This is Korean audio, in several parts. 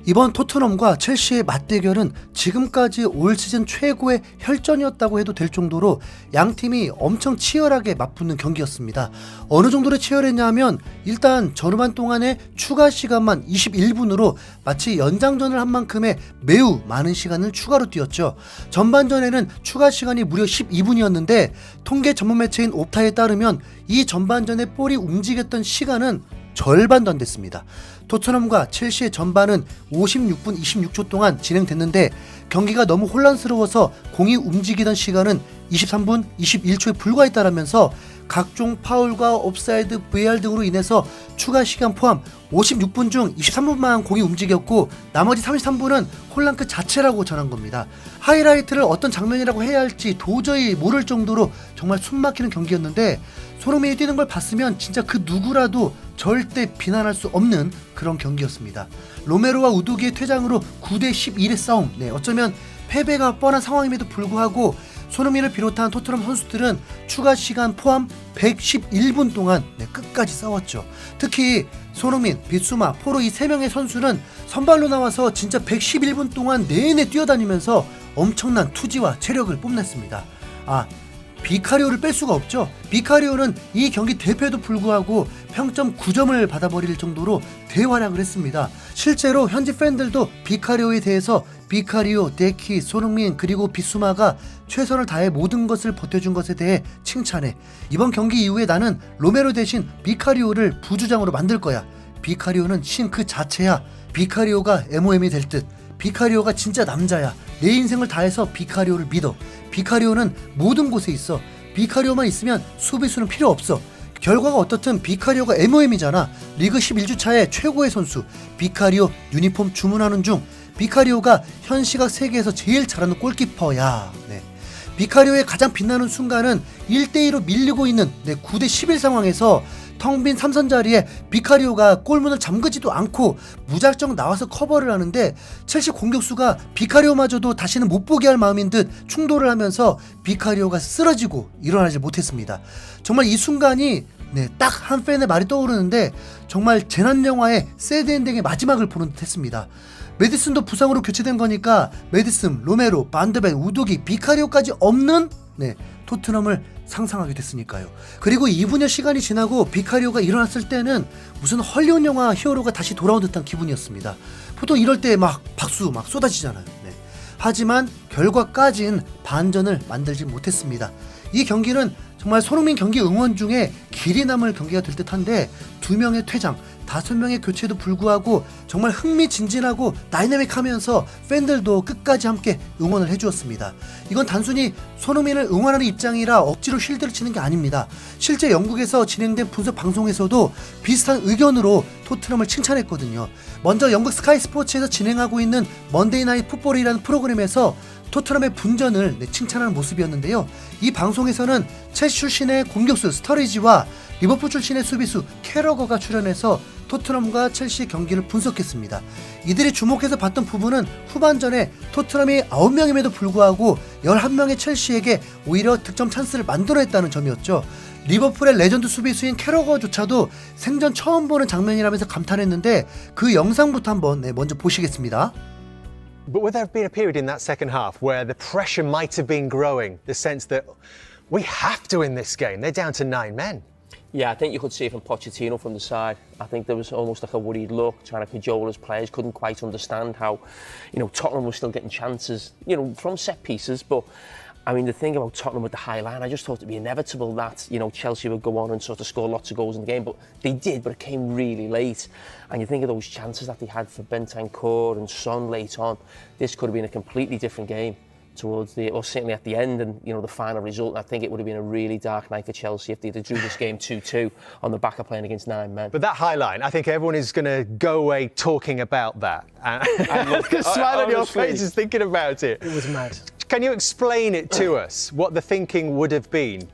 이번 토트넘과 첼시의 맞대결은 지금까지 올 시즌 최고의 혈전이었다고 해도 될 정도로 양 팀이 엄청 치열하게 맞붙는 경기였습니다. 어느 정도로 치열했냐 하면 일단 전후반 동안의 추가 시간만 21분으로 마치 연장전을 한 만큼의 매우 많은 시간을 추가로 뛰었죠. 전반전에는 추가 시간이 무려 12분이었는데 통계 전문 매체인 옵타에 따르면 이 전반전에 볼이 움직였던 시간은 절반도 안 됐습니다. 토트넘과 첼시의 전반은 56분 26초 동안 진행됐는데 경기가 너무 혼란스러워서 공이 움직이던 시간은 23분 21초에 불과했다라면서 각종 파울과 옵사이드, VAR 등으로 인해서 추가 시간 포함 56분 중 23분만 공이 움직였고 나머지 33분은 혼란 그 자체라고 전한 겁니다. 하이라이트를 어떤 장면이라고 해야 할지 도저히 모를 정도로 정말 숨막히는 경기였는데 손흥민이 뛰는 걸 봤으면 진짜 그 누구라도 절대 비난할 수 없는 그런 경기였습니다. 로메로와 우두기의 퇴장으로 9대 11의 싸움, 어쩌면 패배가 뻔한 상황임에도 불구하고 손흥민을 비롯한 토트넘 선수들은 추가 시간 포함 111분 동안 끝까지 싸웠죠. 특히 손흥민, 비수마, 포로 이 3명의 선수는 선발로 나와서 진짜 111분 동안 내내 뛰어다니면서 엄청난 투지와 체력을 뽐냈습니다. 비카리오를 뺄 수가 없죠. 비카리오는 이 경기 대패에도 불구하고 평점 9점을 받아버릴 정도로 대활약을 했습니다. 실제로 현지 팬들도 비카리오에 대해서 비카리오, 데키, 손흥민 그리고 비수마가 최선을 다해 모든 것을 버텨준 것에 대해 칭찬해. 이번 경기 이후에 나는 로메로 대신 비카리오를 부주장으로 만들 거야. 비카리오는 신 그 자체야. 비카리오가 MOM이 될 듯. 비카리오가 진짜 남자야. 내 인생을 다해서 비카리오를 믿어. 비카리오는 모든 곳에 있어. 비카리오만 있으면 수비수는 필요 없어. 결과가 어떻든 비카리오가 MOM이잖아. 리그 11주차의 최고의 선수. 비카리오 유니폼 주문하는 중 비카리오가 현 시각 세계에서 제일 잘하는 골키퍼야. 비카리오의 가장 빛나는 순간은 1대2로 밀리고 있는 9대 11 상황에서 텅 빈 3선 자리에 비카리오가 골문을 잠그지도 않고 무작정 나와서 커버를 하는데 첼시 공격수가 비카리오마저도 다시는 못 보게 할 마음인 듯 충돌을 하면서 비카리오가 쓰러지고 일어나지 못했습니다. 정말 이 순간이 딱 한 팬의 말이 떠오르는데 정말 재난영화의 새드 엔딩의 마지막을 보는 듯 했습니다. 메디슨도 부상으로 교체된 거니까 메디슨, 로메로, 반드벤, 우두기, 비카리오까지 없는 토트넘을 상상하게 됐으니까요. 그리고 2분여 시간이 지나고 비카리오가 일어났을 때는 무슨 헐리우드 영화 히어로가 다시 돌아온 듯한 기분이었습니다. 보통 이럴 때 막 박수 막 쏟아지잖아요. 하지만 결과까진 반전을 만들지 못했습니다. 이 경기는 정말 손흥민 경기 응원 중에 길이 남을 경기가 될 듯한데 2명의 퇴장, 5명의 교체도 불구하고 정말 흥미진진하고 다이내믹하면서 팬들도 끝까지 함께 응원을 해주었습니다. 이건 단순히 손흥민을 응원하는 입장이라 억지로 쉴드를 치는 게 아닙니다. 실제 영국에서 진행된 분석 방송에서도 비슷한 의견으로 토트넘을 칭찬했거든요. 먼저 영국 스카이 스포츠에서 진행하고 있는 먼데이 나잇 풋볼이라는 프로그램에서 토트넘의 분전을 칭찬하는 모습이었는데요. 이 방송에서는 첼시 출신의 공격수 스터리지와 리버풀 출신의 수비수 캐러거가 출연해서 토트넘과 첼시 경기를 분석했습니다. 이들이 주목해서 봤던 부분은 후반전에 토트넘이 9명임에도 불구하고 11명의 첼시에게 오히려 득점 찬스를 만들어냈다는 점이었죠. 리버풀의 레전드 수비수인 캐러거조차도 생전 처음 보는 장면이라면서 감탄했는데 그 영상부터 한번 먼저 보시겠습니다. But would there have been a period in that second half where the pressure might have been growing, the sense that we have to win this game, they're down to 9 men? Yeah, I think you could see it from Pochettino from the side. I think there was almost like a worried look, trying to cajole his players, couldn't quite understand how, Tottenham was still getting chances, from set pieces. But, I mean, the thing about Tottenham with the high line, I just thought it'd be inevitable that, Chelsea would go on and sort of score lots of goals in the game. But they did, but it came really late. And you think of those chances that they had for Bentancur and Son late on. This could have been a completely different game towards or certainly at the end and the final result. I think it would have been a really dark night for Chelsea if they drew this game 2-2 on the back of playing against 9 men. But that high line, I think everyone is going to go away talking about that. The smile on your face is thinking about it. It was mad. Can you explain it to us, what the thinking would have been?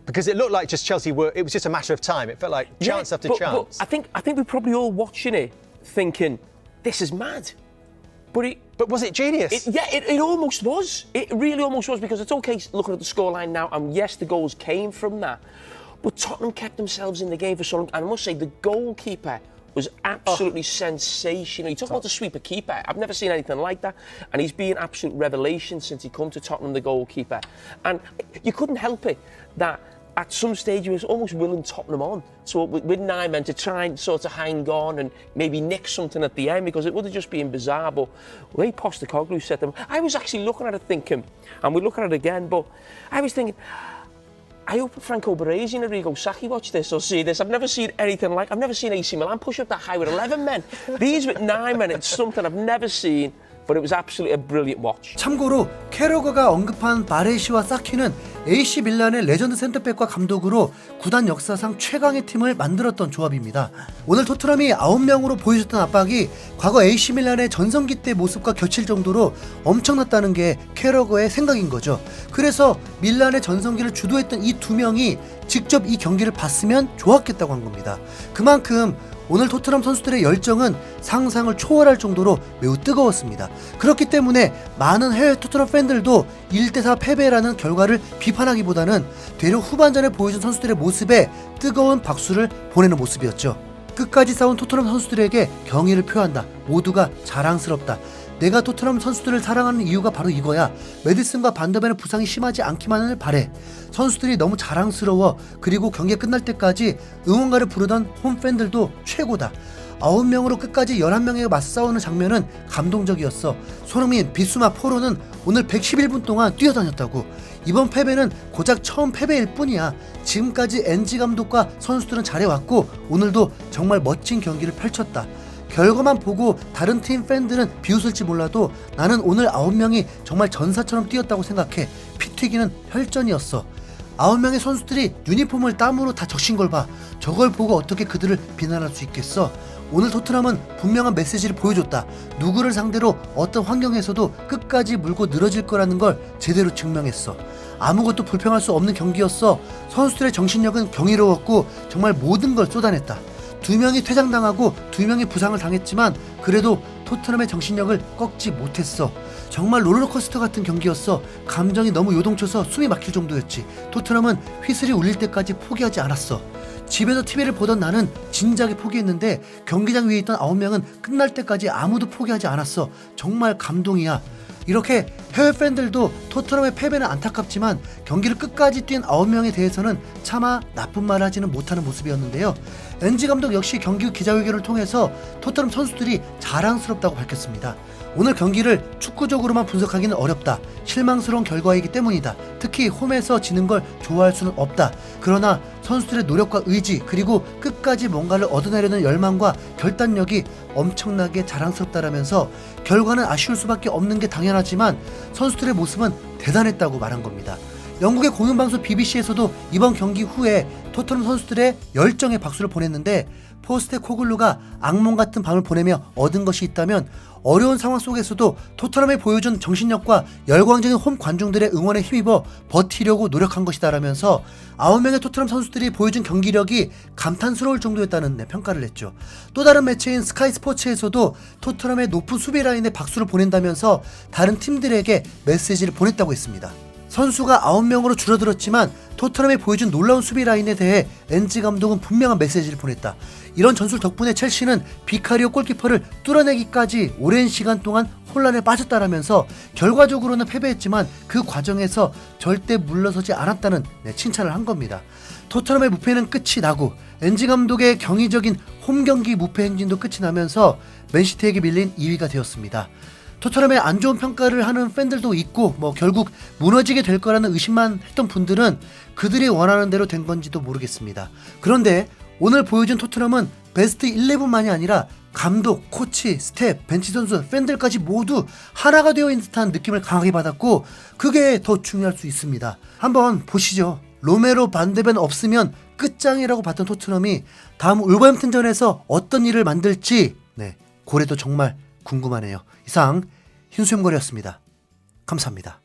Because it looked like just Chelsea it was just a matter of time. It felt like chance after chance. But I think we're probably all watching it thinking, this is mad. But was it genius? It almost was. It really almost was, because it's okay looking at the scoreline now, and yes, the goals came from that. But Tottenham kept themselves in the game for so long, and I must say, the goalkeeper was absolutely sensational. He took on to sweep a keeper. I've never seen anything like that. And he's been an absolute revelation since he come to Tottenham, the goalkeeper. And you couldn't help it that at some stage he was almost willing Tottenham on. So with 9 men to try and sort of hang on and maybe nick something at the end, because it would have just been bizarre. But the way Postecoglou set them, I was actually looking at it thinking, and we'll look at it again, but I was thinking, I hope Franco Baresi and Arrigo Sacchi watch this or see this. I've never seen anything like, I've never seen AC Milan push up that high with 11 men. These with 9 men, it's something I've never seen, but it was absolutely a brilliant watch. 참고로 캐러거가 언급한 바레시와 사키는 AC 밀란의 레전드 센터백과 감독으로 구단 역사상 최강의 팀을 만들었던 조합입니다. 오늘 토트넘이 9명으로 보여줬던 압박이 과거 AC 밀란의 전성기 때 모습과 겹칠 정도로 엄청났다는 게 캐러거의 생각인 거죠. 그래서 밀란의 전성기를 주도했던 이 2명이 직접 이 경기를 봤으면 좋았겠다고 한 겁니다. 그만큼 오늘 토트넘 선수들의 열정은 상상을 초월할 정도로 매우 뜨거웠습니다. 그렇기 때문에 많은 해외 토트넘 팬들도 1대4 패배라는 결과를 비판하기보다는 되려 후반전에 보여준 선수들의 모습에 뜨거운 박수를 보내는 모습이었죠. 끝까지 싸운 토트넘 선수들에게 경의를 표한다. 모두가 자랑스럽다. 내가 토트넘 선수들을 사랑하는 이유가 바로 이거야. 메디슨과 반더벤의 부상이 심하지 않기만을 바래. 선수들이 너무 자랑스러워. 그리고 경기 끝날 때까지 응원가를 부르던 홈팬들도 최고다. 9명으로 끝까지 11명에 맞싸우는 장면은 감동적이었어. 손흥민, 비수마, 포로는 오늘 111분 동안 뛰어다녔다고. 이번 패배는 고작 처음 패배일 뿐이야. 지금까지 엔지 감독과 선수들은 잘해왔고 오늘도 정말 멋진 경기를 펼쳤다. 결과만 보고 다른 팀 팬들은 비웃을지 몰라도 나는 오늘 9명이 정말 전사처럼 뛰었다고 생각해. 피 튀기는 혈전이었어. 9명의 선수들이 유니폼을 땀으로 다 적신 걸 봐. 저걸 보고 어떻게 그들을 비난할 수 있겠어. 오늘 토트넘은 분명한 메시지를 보여줬다. 누구를 상대로 어떤 환경에서도 끝까지 물고 늘어질 거라는 걸 제대로 증명했어. 아무것도 불평할 수 없는 경기였어. 선수들의 정신력은 경이로웠고 정말 모든 걸 쏟아냈다. 2명이 퇴장당하고 2명이 부상을 당했지만 그래도 토트넘의 정신력을 꺾지 못했어. 정말 롤러코스터 같은 경기였어. 감정이 너무 요동쳐서 숨이 막힐 정도였지. 토트넘은 휘슬이 울릴 때까지 포기하지 않았어. 집에서 TV를 보던 나는 진작에 포기했는데 경기장 위에 있던 9명은 끝날 때까지 아무도 포기하지 않았어. 정말 감동이야. 이렇게 해외 팬들도 토트넘의 패배는 안타깝지만 경기를 끝까지 뛴 9명에 대해서는 차마 나쁜 말 하지는 못하는 모습이었는데요. 엔지 감독 역시 경기 후 기자회견을 통해서 토트넘 선수들이 자랑스럽다고 밝혔습니다. 오늘 경기를 축구적으로만 분석하기는 어렵다. 실망스러운 결과이기 때문이다. 특히 홈에서 지는 걸 좋아할 수는 없다. 그러나 선수들의 노력과 의지 그리고 끝까지 뭔가를 얻어내려는 열망과 결단력이 엄청나게 자랑스럽다라면서 결과는 아쉬울 수밖에 없는 게 당연하지만 선수들의 모습은 대단했다고 말한 겁니다. 영국의 공영방송 BBC에서도 이번 경기 후에 토트넘 선수들의 열정에 박수를 보냈는데 포스테코글루가 악몽 같은 밤을 보내며 얻은 것이 있다면 어려운 상황 속에서도 토트넘이 보여준 정신력과 열광적인 홈 관중들의 응원에 힘입어 버티려고 노력한 것이다라면서 9명의 토트넘 선수들이 보여준 경기력이 감탄스러울 정도였다는 평가를 했죠. 또 다른 매체인 스카이 스포츠에서도 토트넘의 높은 수비 라인에 박수를 보낸다면서 다른 팀들에게 메시지를 보냈다고 했습니다. 선수가 9명으로 줄어들었지만 토트넘이 보여준 놀라운 수비 라인에 대해 엔지 감독은 분명한 메시지를 보냈다. 이런 전술 덕분에 첼시는 비카리오 골키퍼를 뚫어내기까지 오랜 시간 동안 혼란에 빠졌다라면서 결과적으로는 패배했지만 그 과정에서 절대 물러서지 않았다는 칭찬을 한 겁니다. 토트넘의 무패는 끝이 나고 엔지 감독의 경이적인 홈경기 무패 행진도 끝이 나면서 맨시티에게 밀린 2위가 되었습니다. 토트넘의 안 좋은 평가를 하는 팬들도 있고 결국 무너지게 될 거라는 의심만 했던 분들은 그들이 원하는 대로 된 건지도 모르겠습니다. 그런데 오늘 보여준 토트넘은 베스트 11만이 아니라 감독, 코치, 스텝, 벤치 선수, 팬들까지 모두 하나가 되어 있는 듯한 느낌을 강하게 받았고 그게 더 중요할 수 있습니다. 한번 보시죠. 로메로 반데벤 없으면 끝장이라고 봤던 토트넘이 다음 울버햄튼전에서 어떤 일을 만들지 고래도 정말 궁금하네요. 이상 흰수염거리였습니다. 감사합니다.